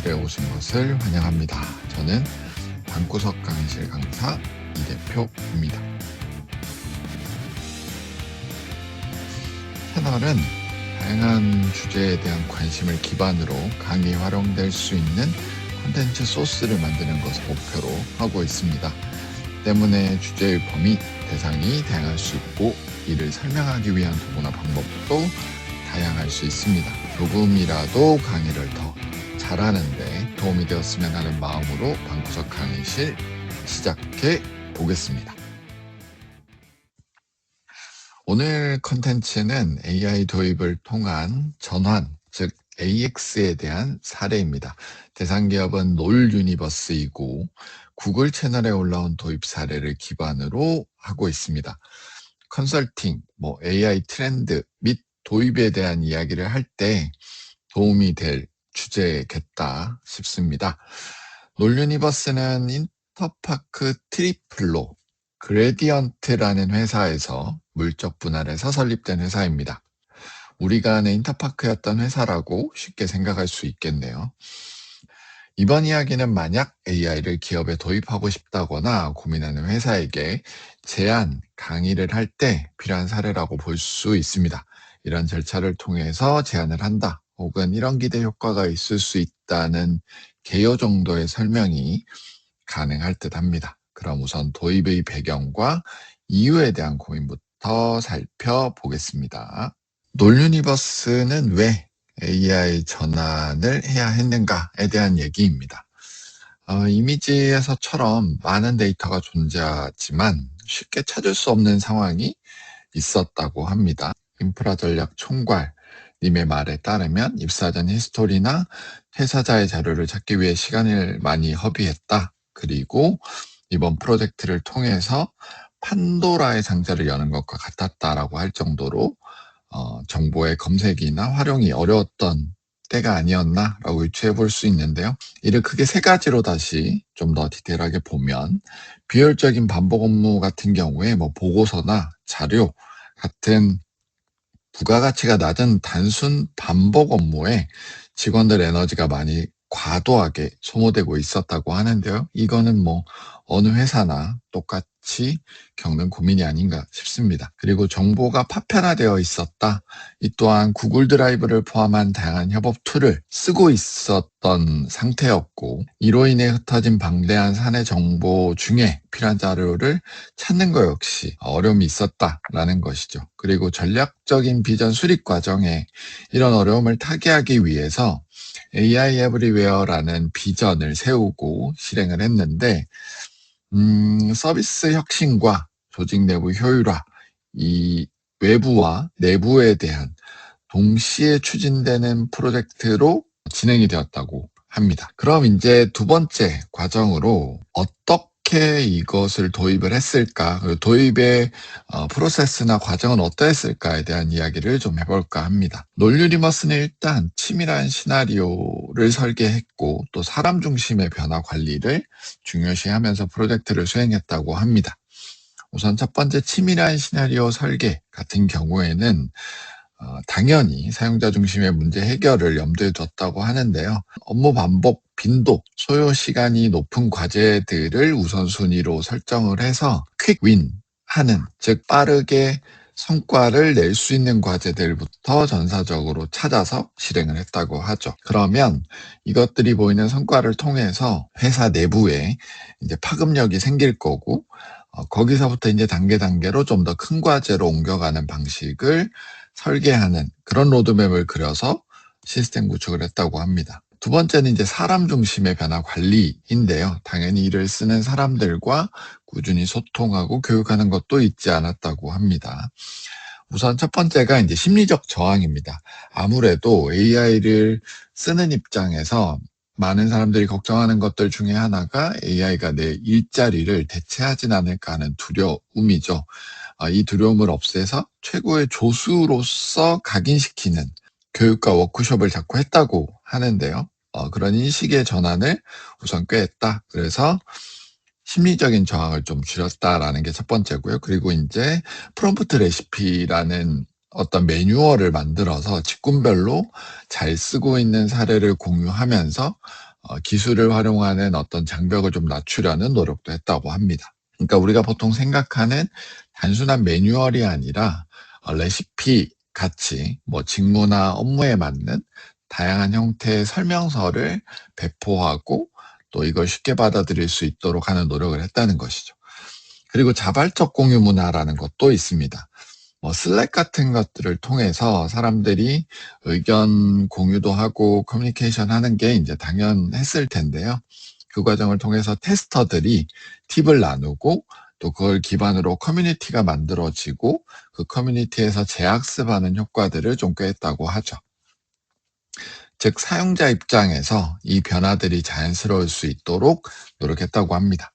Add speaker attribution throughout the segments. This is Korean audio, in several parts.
Speaker 1: 강의실에 오신 것을 환영합니다. 저는 방구석 강의실 강사 이대표입니다. 채널은 다양한 주제에 대한 관심을 기반으로 강의에 활용될 수 있는 콘텐츠 소스를 만드는 것을 목표로 하고 있습니다. 때문에 주제의 범위, 대상이 다양할 수 있고 이를 설명하기 위한 도구나 방법도 다양할 수 있습니다. 조금이라도 강의를 더 잘하는데 도움이 되었으면 하는 마음으로 방구석 강의실 시작해 보겠습니다. 오늘 컨텐츠는 AI 도입을 통한 전환, 즉 AX에 대한 사례입니다. 대상 기업은 놀유니버스이고 구글 채널에 올라온 도입 사례를 기반으로 하고 있습니다. 컨설팅, AI 트렌드 및 도입에 대한 이야기를 할 때 도움이 될 주제겠다 싶습니다. 놀유니버스는 인터파크 트리플로 그레디언트라는 회사에서 물적 분할해서 설립된 회사입니다. 우리가 아는 인터파크였던 회사라고 쉽게 생각할 수 있겠네요. 이번 이야기는 만약 AI를 기업에 도입하고 싶다거나 고민하는 회사에게 제안, 강의를 할 때 필요한 사례라고 볼 수 있습니다. 이런 절차를 통해서 제안을 한다, 혹은 이런 기대 효과가 있을 수 있다는 개요 정도의 설명이 가능할 듯 합니다. 그럼 우선 도입의 배경과 이유에 대한 고민부터 살펴보겠습니다. 놀유니버스는 왜 AI 전환을 해야 했는가에 대한 얘기입니다. 이미지에서처럼 많은 데이터가 존재하지만 쉽게 찾을 수 없는 상황이 있었다고 합니다. 인프라 전략 총괄님의 말에 따르면 입사 전 히스토리나 퇴사자의 자료를 찾기 위해 시간을 많이 허비했다. 그리고 이번 프로젝트를 통해서 판도라의 상자를 여는 것과 같았다라고 할 정도로 정보의 검색이나 활용이 어려웠던 때가 아니었나라고 유추해 볼 수 있는데요. 이를 크게 세 가지로 다시 좀 더 디테일하게 보면, 비효율적인 반복 업무 같은 경우에 보고서나 자료 같은 부가가치가 낮은 단순 반복 업무에 직원들 에너지가 많이 과도하게 소모되고 있었다고 하는데요. 이거는 어느 회사나 똑같이 겪는 고민이 아닌가 싶습니다. 그리고 정보가 파편화되어 있었다. 이 또한 구글 드라이브를 포함한 다양한 협업 툴을 쓰고 있었던 상태였고, 이로 인해 흩어진 방대한 사내 정보 중에 필요한 자료를 찾는 것 역시 어려움이 있었다라는 것이죠. 그리고 전략적인 비전 수립 과정에 이런 어려움을 타개하기 위해서 AI 에브리웨어라는 비전을 세우고 실행을 했는데, 서비스 혁신과 조직 내부 효율화, 이 외부와 내부에 대한 동시에 추진되는 프로젝트로 진행이 되었다고 합니다. 그럼 이제 두 번째 과정으로 어떻게 이것을 도입을 했을까, 그리고 도입의 프로세스나 과정은 어떠했을까에 대한 이야기를 좀 해볼까 합니다. 놀유니버스는 일단 치밀한 시나리오를 설계했고 또 사람 중심의 변화 관리를 중요시하면서 프로젝트를 수행했다고 합니다. 우선 첫 번째 치밀한 시나리오 설계 같은 경우에는 당연히 사용자 중심의 문제 해결을 염두에 뒀다고 하는데요. 업무 반복, 빈도, 소요 시간이 높은 과제들을 우선순위로 설정을 해서 퀵 윈 하는, 즉 빠르게 성과를 낼 수 있는 과제들부터 전사적으로 찾아서 실행을 했다고 하죠. 그러면 이것들이 보이는 성과를 통해서 회사 내부에 이제 파급력이 생길 거고, 거기서부터 이제 단계로 좀 더 큰 과제로 옮겨가는 방식을 설계하는 그런 로드맵을 그려서 시스템 구축을 했다고 합니다. 두 번째는 이제 사람 중심의 변화 관리인데요. 당연히 이를 쓰는 사람들과 꾸준히 소통하고 교육하는 것도 잊지 않았다고 합니다. 우선 첫 번째가 이제 심리적 저항입니다. 아무래도 AI를 쓰는 입장에서 많은 사람들이 걱정하는 것들 중에 하나가 AI가 내 일자리를 대체하진 않을까 하는 두려움이죠. 이 두려움을 없애서 최고의 조수로서 각인시키는 교육과 워크숍을 자꾸 했다고 하는데요. 그런 인식의 전환을 우선 꾀했다. 그래서 심리적인 저항을 좀 줄였다라는 게 첫 번째고요. 그리고 이제 프롬프트 레시피라는 어떤 매뉴얼을 만들어서 직군별로 잘 쓰고 있는 사례를 공유하면서 기술을 활용하는 어떤 장벽을 좀 낮추려는 노력도 했다고 합니다. 그러니까 우리가 보통 생각하는 단순한 매뉴얼이 아니라 레시피 같이 뭐 직무나 업무에 맞는 다양한 형태의 설명서를 배포하고 또 이걸 쉽게 받아들일 수 있도록 하는 노력을 했다는 것이죠. 그리고 자발적 공유 문화라는 것도 있습니다. 뭐 슬랙 같은 것들을 통해서 사람들이 의견 공유도 하고 커뮤니케이션 하는 게 이제 당연했을 텐데요. 그 과정을 통해서 테스터들이 팁을 나누고 또 그걸 기반으로 커뮤니티가 만들어지고 그 커뮤니티에서 재학습하는 효과들을 좀 꾀했다고 하죠. 즉 사용자 입장에서 이 변화들이 자연스러울 수 있도록 노력했다고 합니다.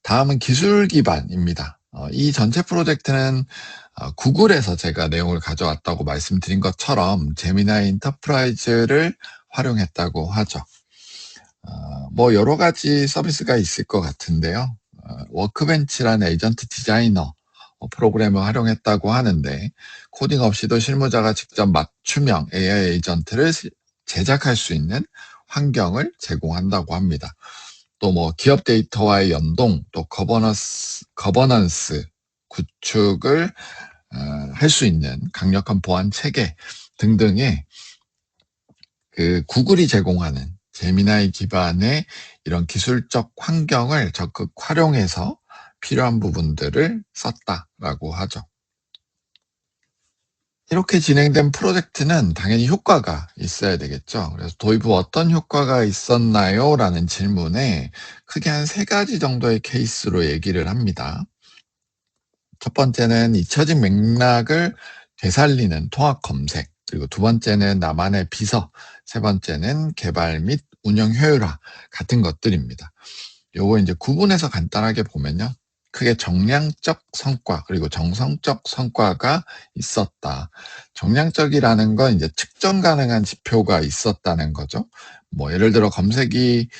Speaker 1: 다음은 기술 기반입니다. 이 전체 프로젝트는 구글에서 제가 내용을 가져왔다고 말씀드린 것처럼 제미나이 인터프라이즈를 활용했다고 하죠. 뭐 여러 가지 서비스가 있을 것 같은데요. 워크벤치라는 에이전트 디자이너 프로그램을 활용했다고 하는데 코딩 없이도 실무자가 직접 맞춤형 AI 에이전트를 제작할 수 있는 환경을 제공한다고 합니다. 또 뭐 기업 데이터와의 연동, 또 거버넌스 구축을 할 수 있는 강력한 보안 체계 등등의 그 구글이 제공하는 제미나이 기반의 이런 기술적 환경을 적극 활용해서 필요한 부분들을 썼다라고 하죠. 이렇게 진행된 프로젝트는 당연히 효과가 있어야 되겠죠. 그래서 도입 후 어떤 효과가 있었나요? 라는 질문에 크게 한 3가지 정도의 케이스로 얘기를 합니다. 첫 번째는 잊혀진 맥락을 되살리는 통합 검색, 그리고 두 번째는 나만의 비서, 세 번째는 개발 및 운영 효율화 같은 것들입니다. 요거 이제 구분해서 간단하게 보면요. 크게 정량적 성과 그리고 정성적 성과가 있었다. 정량적이라는 건 이제 측정 가능한 지표가 있었다는 거죠. 뭐 예를 들어 검색이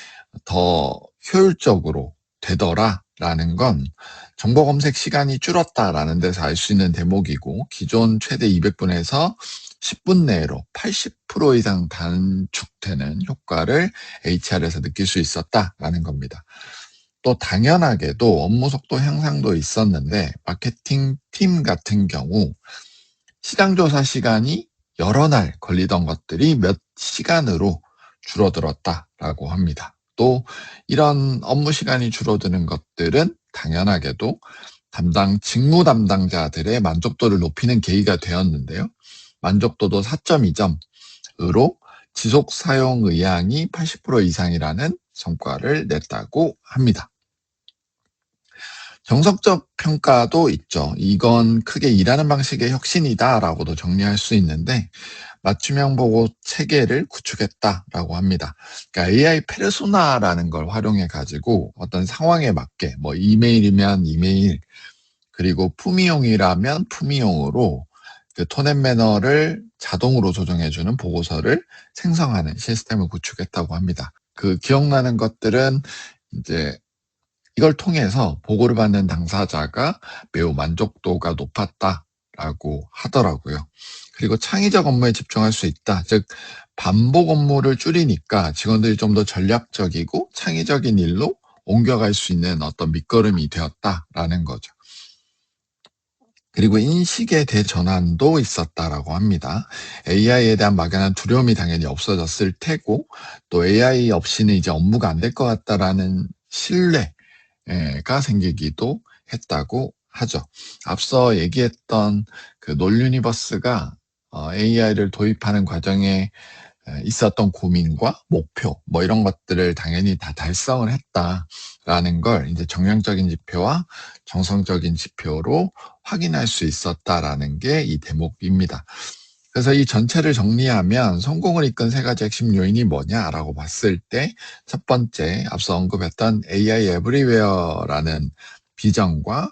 Speaker 1: 더 효율적으로 되더라라는 건 정보 검색 시간이 줄었다라는 데서 알 수 있는 대목이고 기존 최대 200분에서 10분 내로 80% 이상 단축되는 효과를 HR에서 느낄 수 있었다라는 겁니다. 또 당연하게도 업무 속도 향상도 있었는데 마케팅 팀 같은 경우 시장 조사 시간이 여러 날 걸리던 것들이 몇 시간으로 줄어들었다라고 합니다. 또 이런 업무 시간이 줄어드는 것들은 당연하게도 직무 담당자들의 만족도를 높이는 계기가 되었는데요. 만족도도 4.2점으로 지속 사용 의향이 80% 이상이라는 성과를 냈다고 합니다. 정석적 평가도 있죠. 이건 크게 일하는 방식의 혁신이다라고도 정리할 수 있는데 맞춤형 보고 체계를 구축했다라고 합니다. 그러니까 AI 페르소나라는 걸 활용해 가지고 어떤 상황에 맞게 뭐 이메일이면 이메일 그리고 품위용이라면 품위용으로 그 톤 앤 매너를 자동으로 조정해주는 보고서를 생성하는 시스템을 구축했다고 합니다. 그 기억나는 것들은 이제 이걸 통해서 보고를 받는 당사자가 매우 만족도가 높았다라고 하더라고요. 그리고 창의적 업무에 집중할 수 있다. 즉 반복 업무를 줄이니까 직원들이 좀 더 전략적이고 창의적인 일로 옮겨갈 수 있는 어떤 밑거름이 되었다라는 거죠. 그리고 인식의 대전환도 있었다라고 합니다. AI에 대한 막연한 두려움이 당연히 없어졌을 테고 또 AI 없이는 이제 업무가 안 될 것 같다라는 신뢰가 생기기도 했다고 하죠. 앞서 얘기했던 그 논유니버스가 AI를 도입하는 과정에 있었던 고민과 목표 뭐 이런 것들을 당연히 다 달성을 했다라는 걸 이제 정량적인 지표와 정성적인 지표로 확인할 수 있었다라는 게 이 대목입니다. 그래서 이 전체를 정리하면 성공을 이끈 3가지 핵심 요인이 뭐냐라고 봤을 때 첫 번째 앞서 언급했던 AI 에브리웨어라는 비전과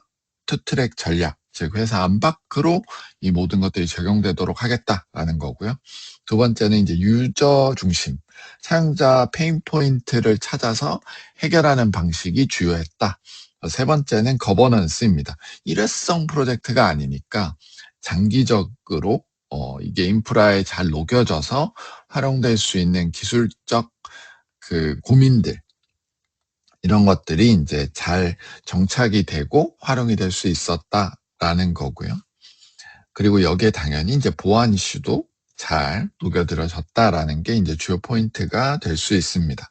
Speaker 1: 투트랙 전략, 즉 회사 안팎으로 이 모든 것들이 적용되도록 하겠다라는 거고요. 두 번째는 이제 유저 중심, 사용자 페인 포인트를 찾아서 해결하는 방식이 주요했다. 세 번째는 거버넌스입니다. 일회성 프로젝트가 아니니까 장기적으로 이게 인프라에 잘 녹여져서 활용될 수 있는 기술적 그 고민들, 이런 것들이 이제 잘 정착이 되고 활용이 될 수 있었다라는 거고요. 그리고 여기에 당연히 이제 보안 이슈도 잘 녹여들어졌다라는 게 이제 주요 포인트가 될 수 있습니다.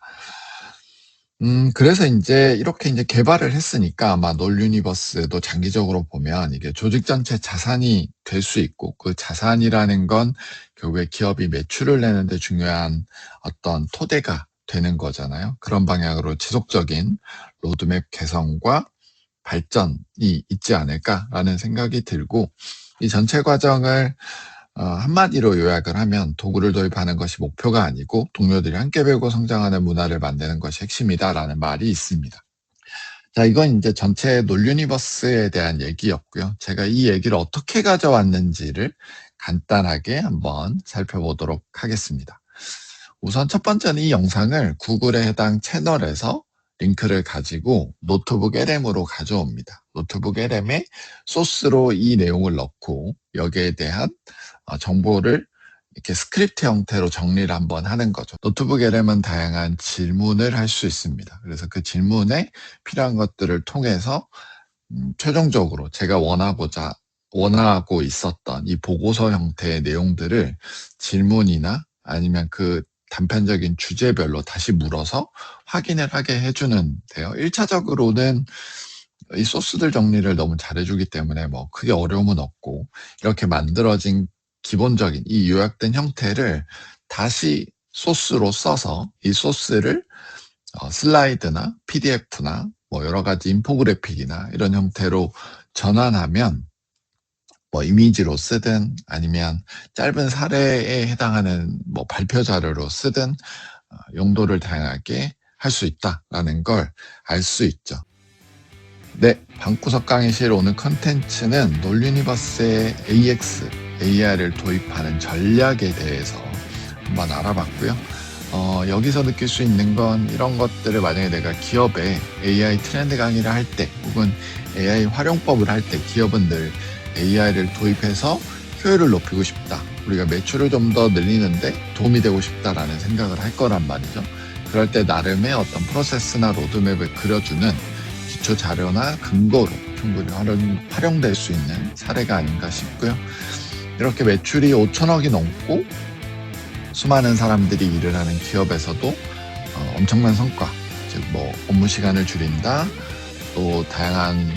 Speaker 1: 그래서 인제 이렇게 인제 개발을 했으니까 아마 놀 유니버스도 장기적으로 보면 이게 조직 전체 자산이 될 수 있고, 그 자산이라는 건 결국에 기업이 매출을 내는 데 중요한 어떤 토대가 되는 거잖아요. 그런 방향으로 지속적인 로드맵 개선과 발전이 있지 않을까라는 생각이 들고, 이 전체 과정을 한마디로 요약을 하면 도구를 도입하는 것이 목표가 아니고 동료들이 함께 배우고 성장하는 문화를 만드는 것이 핵심이다라는 말이 있습니다. 자, 이건 이제 전체 놀 유니버스에 대한 얘기였고요. 제가 이 얘기를 어떻게 가져왔는지를 간단하게 한번 살펴보도록 하겠습니다. 우선 첫 번째는 이 영상을 구글의 해당 채널에서 링크를 가지고 노트북 LM으로 가져옵니다. 노트북 LM에 소스로 이 내용을 넣고 여기에 대한 정보를 이렇게 스크립트 형태로 정리를 한번 하는 거죠. 노트북 LM은 다양한 질문을 할 수 있습니다. 그래서 그 질문에 필요한 것들을 통해서 최종적으로 제가 원하고 있었던 이 보고서 형태의 내용들을 질문이나 아니면 그 단편적인 주제별로 다시 물어서 확인을 하게 해주는데요. 1차적으로는 이 소스들 정리를 너무 잘해주기 때문에 뭐 크게 어려움은 없고, 이렇게 만들어진 기본적인 이 요약된 형태를 다시 소스로 써서 이 소스를 슬라이드나 PDF나 뭐 여러 가지 인포그래픽이나 이런 형태로 전환하면 뭐 이미지로 쓰든 아니면 짧은 사례에 해당하는 뭐 발표 자료로 쓰든 용도를 다양하게 할 수 있다라는 걸 알 수 있죠. 네, 방구석 강의실 오늘 컨텐츠는 놀 유니버스의 AX, AI를 도입하는 전략에 대해서 한번 알아봤고요. 여기서 느낄 수 있는 건 이런 것들을 만약에 내가 기업에 AI 트렌드 강의를 할 때 혹은 AI 활용법을 할 때 기업은 늘 AI를 도입해서 효율을 높이고 싶다, 우리가 매출을 좀 더 늘리는데 도움이 되고 싶다라는 생각을 할 거란 말이죠. 그럴 때 나름의 어떤 프로세스나 로드맵을 그려주는 기초 자료나 근거로 충분히 활용될 수 있는 사례가 아닌가 싶고요. 이렇게 매출이 5천억이 넘고 수많은 사람들이 일을 하는 기업에서도 엄청난 성과, 즉 뭐 업무 시간을 줄인다, 또 다양한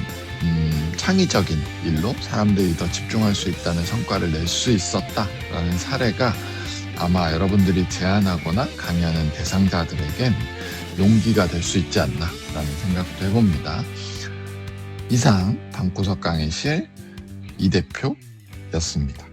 Speaker 1: 창의적인 일로 사람들이 더 집중할 수 있다는 성과를 낼 수 있었다라는 사례가 아마 여러분들이 제안하거나 강의하는 대상자들에겐 용기가 될 수 있지 않나라는 생각도 해봅니다. 이상 방구석 강의실 이 대표였습니다.